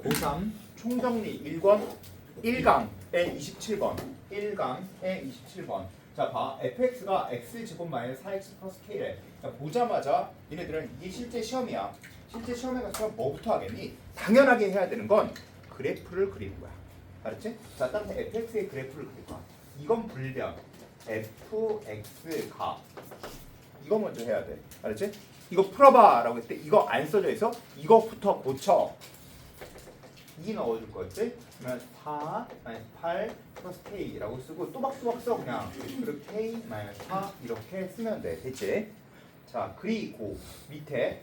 고3 총정리 1권 1강에 27번 1강에 27번 자 봐 fx가 x제곱 마이너스 4x 플러스 k래 자, 보자마자 얘네들은 이게 실제 시험이야 실제 시험에 가서 뭐부터 하겠니? 당연하게 해야 되는 건 그래프를 그리는 거야 알았지? 자 따라서 fx의 그래프를 그릴 거야 이건 불변 fx가 이거 먼저 해야 돼 알았지? 이거 풀어봐 라고 했을 때 이거 안 써져 있어 이거부터 고쳐 2 넣어줄 거였지? 그러면 4 8 플러스 k라고 쓰고 또박또박 써 그냥 그리고 k 4 이렇게 쓰면 돼 됐지? 자 그리고 밑에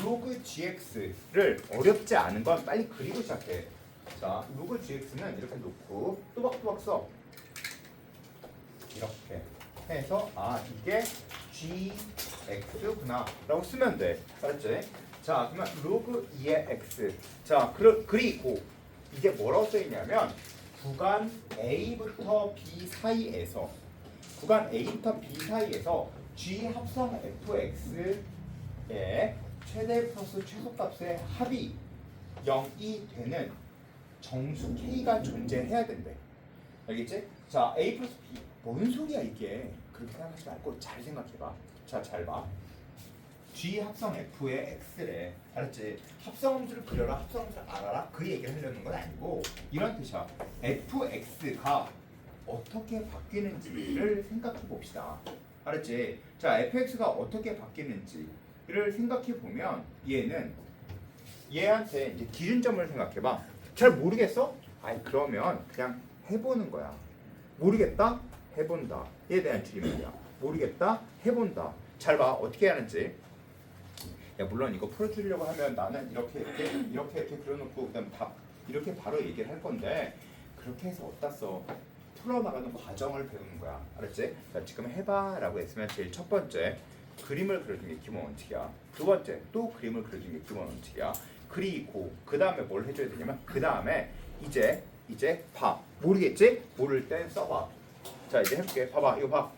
로그 gx를 어렵지 않은 건 빨리 그리고 시작해 자 로그 gx는 이렇게 놓고 또박또박 써 이렇게 해서 아 이게 gx구나 라고 쓰면 돼 알았지? 자 그러면 로그 2의 x 자 그리고 이게 뭐라고 써있냐면 구간 A부터 B 사이에서 구간 A부터 B 사이에서 g 합성 fx의 최대 플러스 최소값의 합이 0이 되는 정수 k가 존재해야 된대 알겠지? 자 a 플러스 b 뭔 소리야 이게 그렇게 생각하지 말고 잘 생각해봐 자 잘 봐 g 합성 f의 x래 알았지? 합성함수를 그려라 합성함수를 알아라 그 얘기를 하려는 건 아니고 이런 뜻이야 fx가 어떻게 바뀌는지를 생각해 봅시다 알았지? 자 fx가 어떻게 바뀌는지를 생각해 보면 얘한테 이제 기준점을 생각해 봐잘 모르겠어? 아니 그러면 그냥 해보는 거야 모르겠다? 해본다 얘에 대한 질문이야 모르겠다? 해본다 잘 봐 어떻게 하는지 야 물론 이거 풀어주려고 하면 나는 이렇게 그려놓고 그다음 이렇게 바로 얘기를 할 건데 그렇게 해서 어디다 써 풀어나가는 과정을 배우는 거야 알았지? 자 지금 해봐 라고 했으면 제일 첫 번째 그림을 그려주는 게 기본 원칙이야 두 번째 또 그림을 그려주는 게 기본 원칙이야 그리고 그 다음에 뭘 해줘야 되냐면 그 다음에 이제 봐 모르겠지? 모를 땐 써봐 자 이제 해볼게 봐봐 이거 봐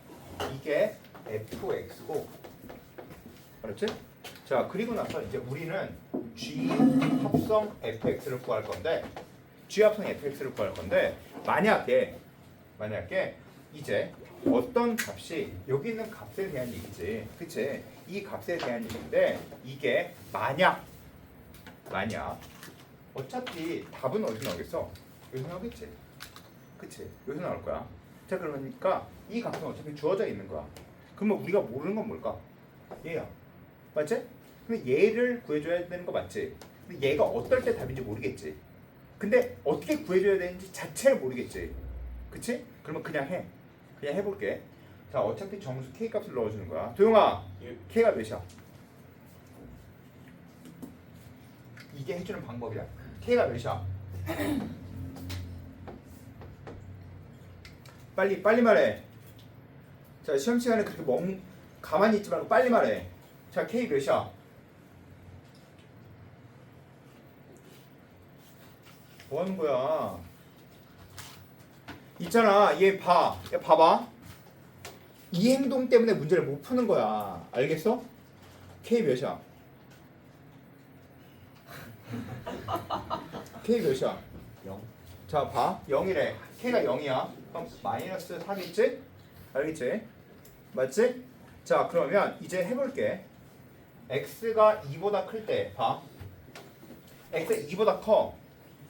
이게 fx고 알았지? 자 그리고 나서 이제 우리는 g 합성 fx를 구할 건데 g 합성 fx를 구할 건데 만약에 이제 어떤 값이 여기 있는 값에 대한 얘기지 그치? 이 값에 대한 얘기인데 이게 만약 어차피 답은 어디서 나오겠어? 여기서 나오겠지 그치? 여기서 나올 거야 자 그러니까 이 값은 어차피 주어져 있는 거야 그러면 우리가 모르는 건 뭘까? 얘야 맞지? 근데 얘를 구해줘야 되는 거 맞지? 근데 얘가 어떨 때 답인지 모르겠지 근데 어떻게 구해줘야 되는지 자체를 모르겠지 그치? 그러면 그냥 해볼게 자 어차피 정수 k 값을 넣어주는 거야 도영아 k가 몇이야? 이게 해주는 방법이야 k가 몇이야? 빨리 말해 자 시험 시간에 그렇게 가만히 있지 말고 빨리 말해 자 k 몇이야? 뭐 하는 거야? 있잖아 얘 봐봐 이 행동 때문에 문제를 못 푸는 거야 알겠어? k 몇이야? k 몇이야? 0 자 봐 0이래 k가 0이야 그럼 마이너스 4겠지? 알겠지? 맞지? 자 그러면 이제 해볼게 x가 2보다 클 때 봐 x가 2보다 커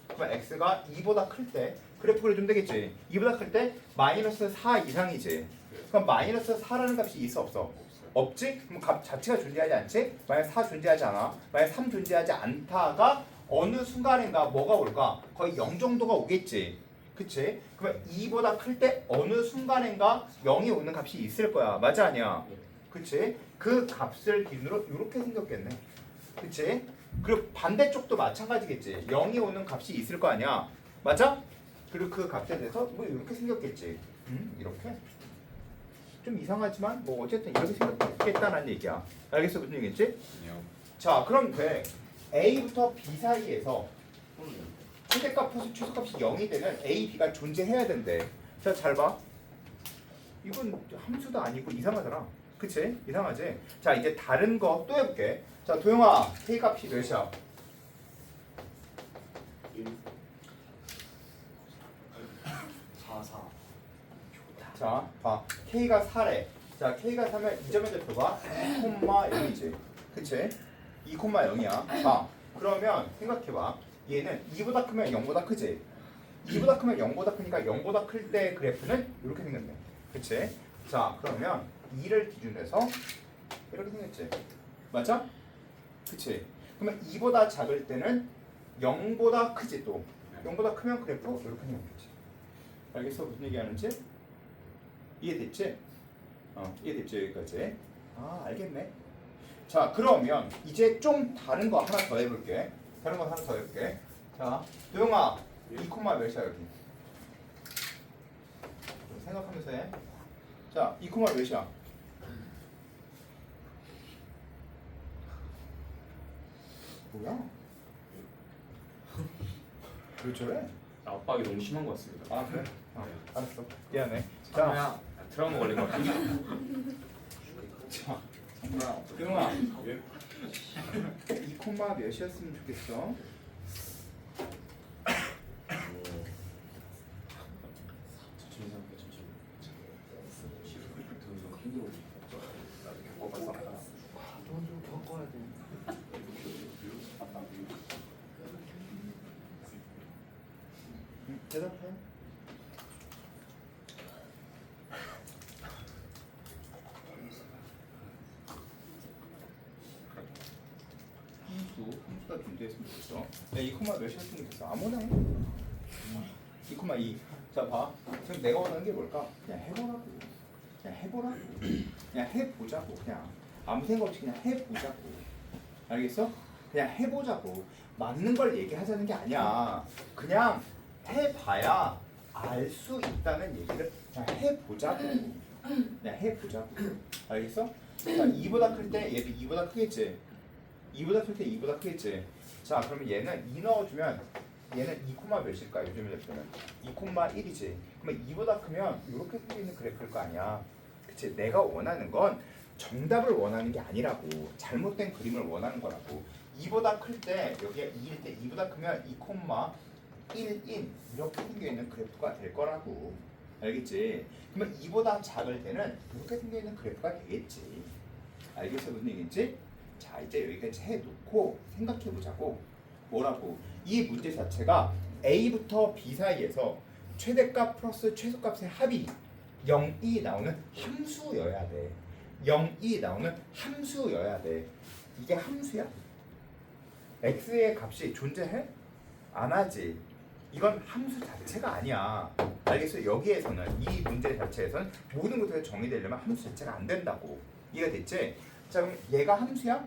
그러면 x가 2보다 클 때 그래프를 좀 되겠지 2보다 클 때 마이너스 4 이상이지 그럼 마이너스 4라는 값이 있어 없어? 없지? 그럼 값 자체가 존재하지 않지? 마이너스 4 존재하지 않아 마이너스 3 존재하지 않다가 어느 순간인가 뭐가 올까? 거의 0 정도가 오겠지 그치? 그러면 2보다 클 때 어느 순간인가 0이 오는 값이 있을 거야 맞아 아니야? 그치? 그 값을 기준으로 이렇게 생겼겠네 그치? 그리고 반대쪽도 마찬가지겠지 0이 오는 값이 있을 거 아니야 맞아? 그리고 그 값에 대해서 뭐 이렇게 생겼겠지 이렇게 좀 이상하지만 뭐 어쨌든 이렇게 생겼겠다는 얘기야 알겠어? 무슨 얘기겠지? 자 그럼 돼 A부터 B 사이에서 최대값 플러스 최소값이 0이 되면 A, B가 존재해야 된대 자 잘 봐 이건 함수도 아니고 이상하잖아 그치? 이상하지? 자 이제 다른 거 또 해볼게 자 도영아 K 값이 몇이야? 4. 자, 봐. K가 4래. 자, K가 4면 이 점의 좌표가 2,0이지. 그치? 2,0이야. 봐. 그러면 생각해봐. 얘는 2보다 크면 0보다 크지? 2보다 크면 0보다 크니까 0보다 클 때 그래프는 이렇게 생겼네. 그치? 자, 그러면 2를 기준으로 해서 이렇게 생겼지. 맞아? 그치? 그러면 2보다 작을 때는 0보다 크지 또. 0보다 크면 그래프 이렇게 생겼지. 알겠어? 무슨 얘기하는지? 이해됐지? 이해됐지 여기까지? 아, 알겠네. 자, 그러면 이제 좀 다른 거 하나 더 해볼게. 다른 거 하나 더 해볼게. 자, 도영아, 2 몇이야 여기? 생각하면서 해. 자, 2 몇이야? 뭐야? 왜 저래? 압박이 너무 심한 것 같습니다. 아, 그래? 알았어. 미안해. 자, 자, 트라우마 걸린 것 같아요. 자, 도영아, 2 몇이었으면 좋겠어? 천천히 생각해, 천천히. 돈좀 겪어야 돼. 대답해. 함수가 존재했으면 좋겠어. 야, 2 몇이었으면 좋겠어. 아무나 해. 2,2. 자, 봐. 지금 내가 원하는 게 뭘까? 그냥 해보라고. 그냥 해보라고. 그냥 해보자고. 그냥 아무 생각 없이 그냥 해보자고. 알겠어? 그냥 해보자고. 맞는 걸 얘기하자는 게 아니야. 그냥 해봐야 알 수 있다는 얘기를 그냥 해보자고. 그냥 해보자고. 알겠어? 자, 2보다 클 때 얘도 2보다 크겠지? 2보다 클 때 2보다 크겠지? 자, 그러면 얘는 2 넣어주면 얘는 2, 몇일까? 요즘에 대표는 2,1이지. 그러면 2보다 크면 이렇게 생기는 그래프일 거 아니야. 그치? 내가 원하는 건 정답을 원하는 게 아니라고. 잘못된 그림을 원하는 거라고. 2보다 클 때 여기에 2일 때 2보다 크면 2,1인 이렇게 생겨있는 그래프가 될 거라고. 알겠지? 그러면 2보다 작을 때는 이렇게 생겨있는 그래프가 되겠지. 알겠어? 무슨 얘기인지? 자, 이제 여기까지 해놓고 생각해보자고. 뭐라고? 이 문제 자체가 A부터 B 사이에서 최대값 플러스 최소값의 합이 0이 나오는 함수여야 돼. 0이 나오는 함수여야 돼. 이게 함수야? x의 값이 존재해? 안 하지. 이건 함수 자체가 아니야. 알겠어? 여기에서는 이 문제 자체에서는 모든 것들이 정의되려면 함수 자체가 안 된다고. 이해가 됐지? 자, 그럼 얘가 함수야?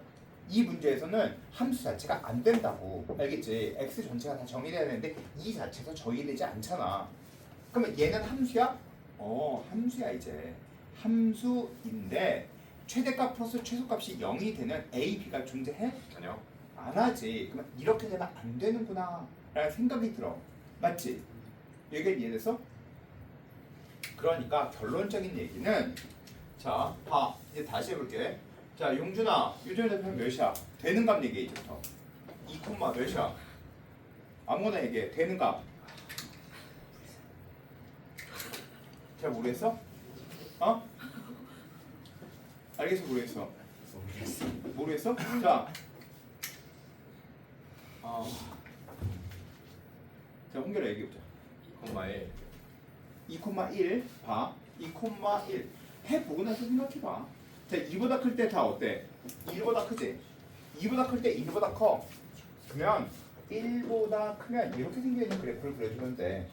이 문제에서는 함수 자체가 안 된다고. 알겠지? x 전체가 다 정의돼야 되는데 이 자체가 정의되지 않잖아. 그러면 얘는 함수야? 함수야 이제. 함수인데 최대값 플러스 최소값이 0이 되는 a, b가 존재해? 아니요. 안 하지. 그러면 이렇게 되면 안 되는구나 라는 생각이 들어. 맞지? 여기가 이해됐어? 그러니까 결론적인 얘기는 자, 봐. 이제 다시 해볼게. 자, 용준아, 요즘에 대표는 몇이야? 되는 값 얘기해 이제부터. 2, 몇이야? 아무거나 얘기해. 되는 값. 잘 모르겠어? 알겠어? 모르겠어? 모르겠어? 자, 자, 홍결아 얘기해보자. 2,1. 2,1 봐. 2,1 해보고 나서 생각해봐. 자, 2보다 클 때 다 어때? 1보다 크지? 2보다 클 때 1보다 커. 그러면 1보다 크면 이렇게 생겨있는 그래프를 그려주면 돼.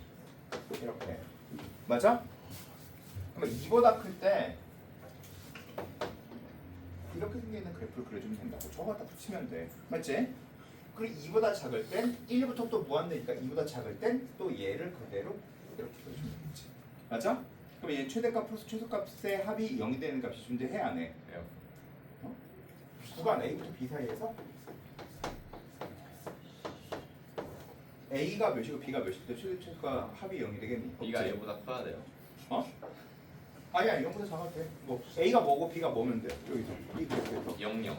이렇게. 맞아? 그러면 2보다 클 때 이렇게 생겨있는 그래프를 그려주면 된다고. 저거 갖다 붙이면 돼. 맞지? 그리고 2보다 작을 땐 1부터 또 무한대니까 2보다 작을 땐 또 얘를 그대로 이렇게 그려주면 되지. 맞아? 그럼 얘 최대값 플러스 최소값의 합이 0이 되는 값이 존재해 안 해? 해요. 구간 A부터 B 사이에서 A가 몇이고 B가 몇일 때 최소가 합이 0이 되겠니? B가 없지? A보다 커야 돼요. 아니야, 0보다 작아도 돼. 뭐 A가 뭐고 B가 뭐면 돼. 여기서 이 그래프에서 0, 0.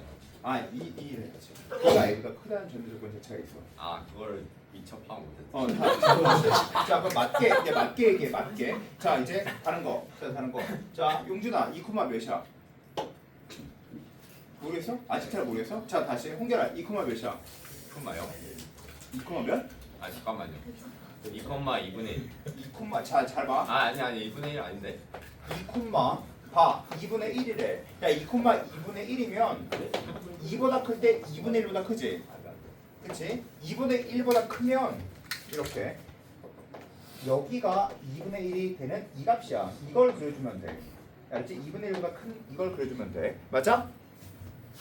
이를 해야지. B가 A보다 크다는 전제 조건 자체가 있어. 아, 그걸 미처 파악 못했다. 자, 그럼 맞게 이제 맞게 얘기해 맞게. 자, 이제 다른 거. 자, 다른 거. 자, 용준아, 2 몇이야? 모르겠어? 아직 잘 모르겠어? 자, 다시 홍결아, 2 몇이야? 2콤마요? 2 몇? 아 잠깐만요. 2콤마 2분의 1. 2 잘 봐. 아니 2분의 1 아닌데. 2 봐. 2분의 1이래. 야, 2분의 1이면 2보다 클 때 2분의 1보다 크지? 그치? 2분의 1보다 크면 이렇게 여기가 2분의 1이 되는 이 값이야. 이걸 그려주면 돼. 알지? 2분의 1보다 큰 이걸 그려주면 돼. 맞아?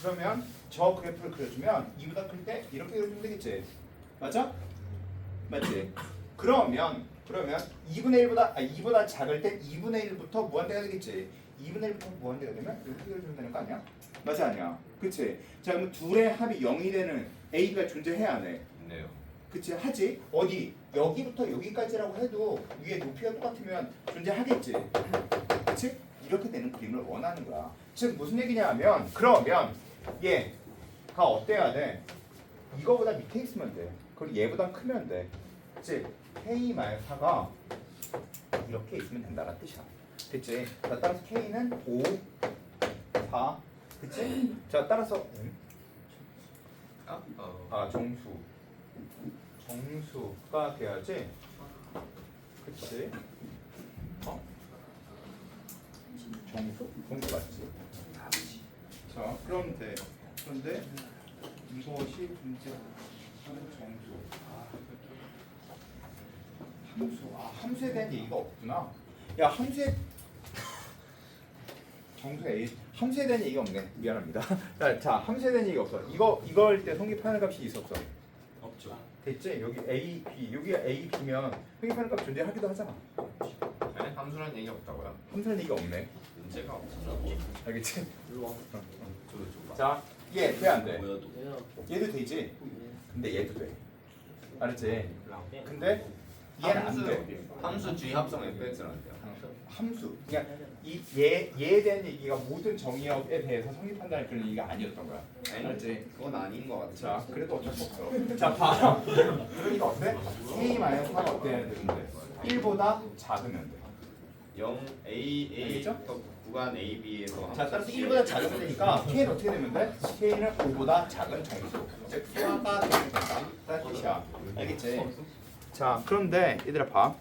그러면 저 그래프를 그려주면 2보다 클 때 이렇게 그려주면 되겠지? 맞아? 맞지? 그러면 2보다 작을 때 2분의 1부터 무한대가 되겠지? 2분의 1부터 무한대가 되면 이렇게 그려주면 되는 거 아니야? 맞아 아니야? 그치? 자 그럼 둘의 합이 0이 되는 AB가 존재해야 안 해? 네요. 그치? 하지? 어디? 여기부터 여기까지라고 해도 위에 높이가 똑같으면 존재하겠지? 그치? 이렇게 되는 그림을 원하는 거야. 즉 무슨 얘기냐 하면 그러면 얘가 어때야 돼? 이거보다 밑에 있으면 돼. 그리고 얘보다 크면 돼. 즉 K-4가 이렇게 있으면 된다는 뜻이야. 됐지? 자 따라서 K는 5, 4 그치? 자 따라서 정수가 돼야지. 그치? 정수 맞지? 자 그럼 돼. 그런데 이것이 존재하는 정수. 함수에 대한 얘기가 없구나. 야 함수에 함수에 대한 얘기가 없네. 미안합니다. 자 함수에 대한 얘기가 없어. 이걸 때 성립하는 값이 있었어. 없죠. 됐지? 여기 A, B 여기가 A, B면 성립하는 값 존재하기도 하잖아. 네? 함수라는 얘기 없다고요? 함수라는 얘기가 없네. 문제가 없어서. 알겠지? 일로 와. 자, 얘 돼 안 돼? 보여도. 얘도 되지? 근데 얘도 돼. 알았지? 근데 얘는 안 돼. 함수 주의 합성 fx라는데요. 함수. 그러니까 얘에 대한 얘기가 모든 정의역에 대해서 성립한다는 그런 얘기가 아니었던 거야. 알았지? 그건 아닌 것 같아. 자, 그래도 어쩔 수 없어. 자, 봐. 그러니까 어때? K-4가 어때야 되는데? 1보다 작으면 돼. 0 A 알겠죠? 구간 A B에서. 자, 따라서 1보다 작으면 되니까 K는 어떻게 되면 돼? K는 5보다 작은 정수. 즉, 수화가 되는 거다. 뜻이야. 알겠지? 자, 그런데 얘들아 봐.